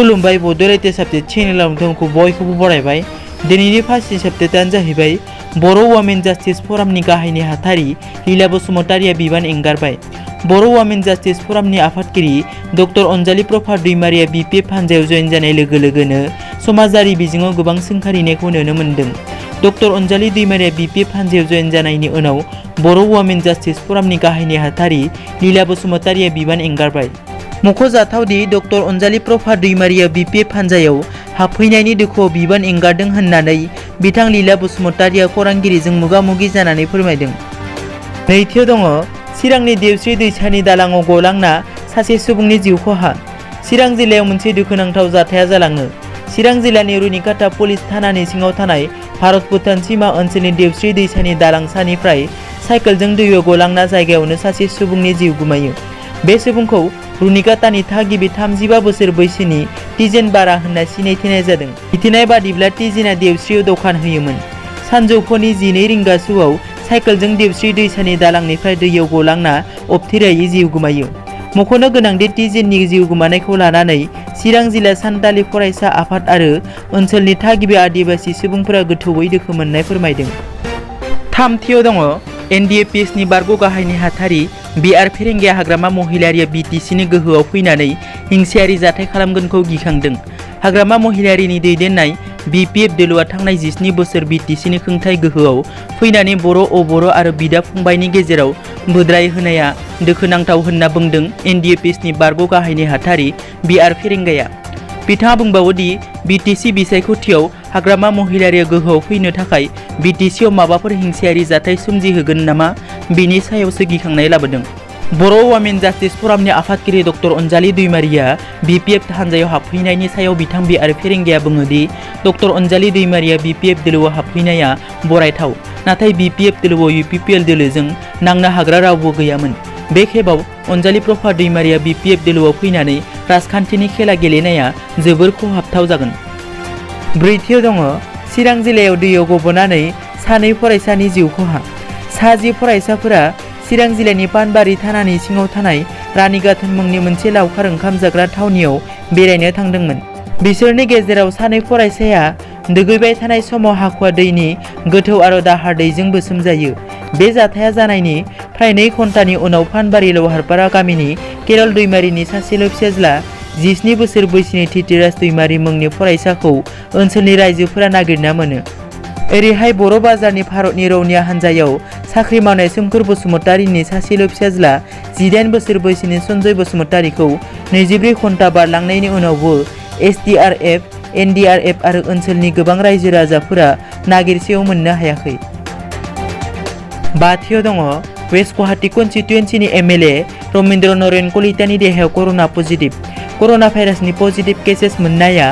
खुलुमबाय बड'लेटेस्ट आपडेट चेनेलाव नोंथांखौ बयखौबो बरायबाय। दिनैनि फार्स्ट आपडेटआनो जाहैबाय बर' वुमेन जास्टिस फरामनि गाहाय नेहाथारि लीला बसुमतारिया बिबान एंगारबाय। बर' वुमेन जास्टिस फरामनि आफादगिरि डक्टर अनजालि प्रभात दैमारिया BPF हान्जायाव जयेन जानाय लोगो लोगोनो समाजारि बिजोङाव गोबां सोंखारिनायखौ नुनो मोन्दों। डक्टर अनजालि दैमारिया BPF हान्जायाव जयेन जानायनि उनाव बर' वुमेन जास्टिस फरामनि गाहाय नेहाथारि लीला बसुमतारिया बिबान एंगारबाय। मख'जाथावदि डक्टर अनजालि प्रभात दैमारिया BPF हान्जायाव हाबफैनायनि दुखुआव बिबान एंगारदों होननानै बिथां लीला बसुमतारिया खौरांगिरिजों मोगा-मोगि जानानै फोरमायदों। नैथियाव दङ चिरांनि देवस्रि दैसानि दालाङाव गलांना सासे सुबुंनि जिउ खहा। चिरां जिल्लायाव मोनसे दुखुनांथाव जाथाया जालाङो। चिरां जिल्लानि रुनिकाटा पुलिस थानानि सिङाव थानाय भारत भुटान सीमा ओनसोलनि देवस्रि दैसानि दालां सानिफ्राय साइकेलजों दैयाव गलांना जायगायावनो सासे सुबुंनि जिउ गोमायो। बे सुबुंखौ रुनिकाटानि थागिबि 35 बोसोर बैसोनि टिजेन बारा होनना सिनायथिनाय जादों। मिथिनाय बादिब्ला टिजेनआ देवस्रियाव दखान होयोमोन। सानजौफुनि 12 रिंगासोआव साइकेलजों देवस्रि दैसानि दालांनिफ्राय दैयाव गलांना अबथिरायै जिउ गोमायो। मख'नो गोनांदि टिजेननि जिउ गोमानायखौ लानानै चिरां जिल्ला सान्थालि फरायसा आफाद आरो ओनसोलनि थागिबि आदिबासि सुबुंफोरा गोथौयै दुखु मोननाय फोरमायदों। थामथियाव दङ NDA-PSनि बारग' गाहाय नेहाथारि BR फेरेंगिया हाग्रामा महिलारिया BTCनि गोहोआव फैनानै हिंसायारि जाथाय खालामगोनखौ गिखांदों। हाग्रामा महिलारिनि दैदेननाय BPF दोलोआ थांनाय 17 बोसोर BTCनि खुंथाय गोहोआव फैनानै बर' आरो बिदा-फंबायनि गेजेराव बुद्राय होनाया दुखुनांथाव होनना बुंदों NDA-PSनि बारग' गाहाय नेहाथारि BR फेरेंगाया। बिथाङा बुंबावो दि BTC बिसायख'थियाव हाग्रामा महिलारिया गोहोआव फैनो थाखाय BTCआव माबाफोर हिंसायारि जाथाय सोमजिहोगोन नामा बेनि सायावसो गिखांनाय लाबोदों। बर' वुमेन जास्टिस फरामनि आफादगिरि डक्टर अनजालि दैमारिया BPF हान्जायाव हाबफैनायनि सायाव बिथां BR फेरेंगाया बुङो दि डक्टर अनजालि दैमारिया BPF दोलोआव हाबफैनाया बरायथाव, नाथाय BPF दोलोआव UPPL दोलोजों नांनो हाग्रा रावबो गैयामोन। बे खेबाव अनजालि प्रभात दैमारिया BPF दोलोआव फैनानै राजखान्थिनि खेला गेलेनाया जोबोर खहाबथाव जागोन। ब्रैथियाव दङ चिरां जिल्लायाव दैयाव गबनानै सानै फरायसानि जिउ खहा। सा 10 फरायसाफोरा चिरां जिल्लानि पानबारि थानानि सिङाव थानाय रानीगाथोन मुंनि मोनसे लावखार ओंखाम जाग्रा थावनियाव बेरायनो थांदोंमोन। बिसोरनि गेजेराव सानै फरायसाया दुगैबाय थानाय समाव हाखुवा दैनि गोथौ आरो दाहार दैजों बोसोमजायो। बे जाथाया जानायनि फ्राय 2 घन्टानि उनाव पानबारि लौहारपारा गामिनि केरल दैमारिनि सासेल' फिसाज्ला 17 बोसोर बैसोनि धीतिराज दैमारि मुंनि फरायसाखौ ओनसोलनि रायजोफोरा नागिरना मोनो। ओरैहाय बर' बाजारनि भारतनि रौनिया हान्जायाव साख्रि मावनाय सोमखोर बसुमतारिनि सासेल' फिसाज्ला 18 बोसोर बैसोनि सन्जय बसुमतारिखौ 24 घन्टा बारलांनायनि उनावबो SDRF, NDRF आरो ओनसोलनि गोबां रायजो राजाफोरा नागिरसेयाव मोननो हायाखै। बाथियाव दङ वेस्ट गुवाहाटी कन्स्टिट्युएन्सिनि MLA रमेन्द्र नरेन कलितानि देहायाव कर'ना पजिटिभ। कर'ना भाइरासनि पजिटिभ केसेस मोननाया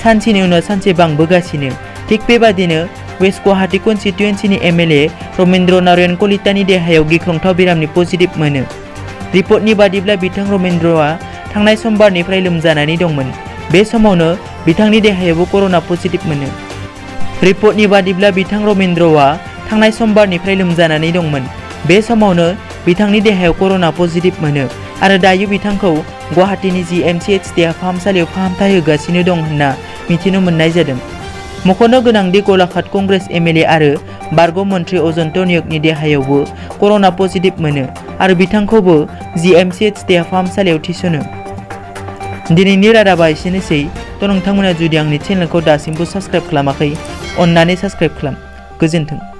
सानसेनि उनाव सानसे बांबोगासिनो। थिग बेबादिनो वेस्ट गुवाहाटी कन्स्टिट्युएन्सिनि MLA रमेन्द्र नरेन कलितानि देहायाव गिख्रंथाव बेरामनि पजिटिभ मोनो। रिपर्टनि बादिब्ला बिथां रमेन्द्रआ थांनाय समबारनिफ्राय लोमजानानै दंमोन। बे समावनो बिथांनि देहायावबो कर'ना पजिटिभ मोनो। रिपर्टनि बादिब्ला बिथां रमेन्द्रआ थांनाय समबारनिफ्राय लोमजानानै दंमोन। बे समावनो बिथांनि देहायाव कर'ना पजिटिभ मोनो आरो दायो बिथांखौ गुवाहाटीनि GMCH देहा फाहामसालियाव फाहामथाय होगासिनो दं होनना मिथिनो मोननाय जादों। मख'नो गोनांदि गलाघाट कंग्रेस MLA आरो बारग' मन्थ्रि अजन्त नायकनि देहायावबो कर'ना पजिटिभ मोनो आरो बिथांखौबो GMCH देहा फाहामसालियाव थिसनो। दिनैनि रादाबा एसेनोसै। नोंथांमोना जुदि आंनि चेनेलखौ दासिमबो साबस्क्राइब खालामाखै, अन्नानै साबस्क्राइब खालाम। गोजोन्थों।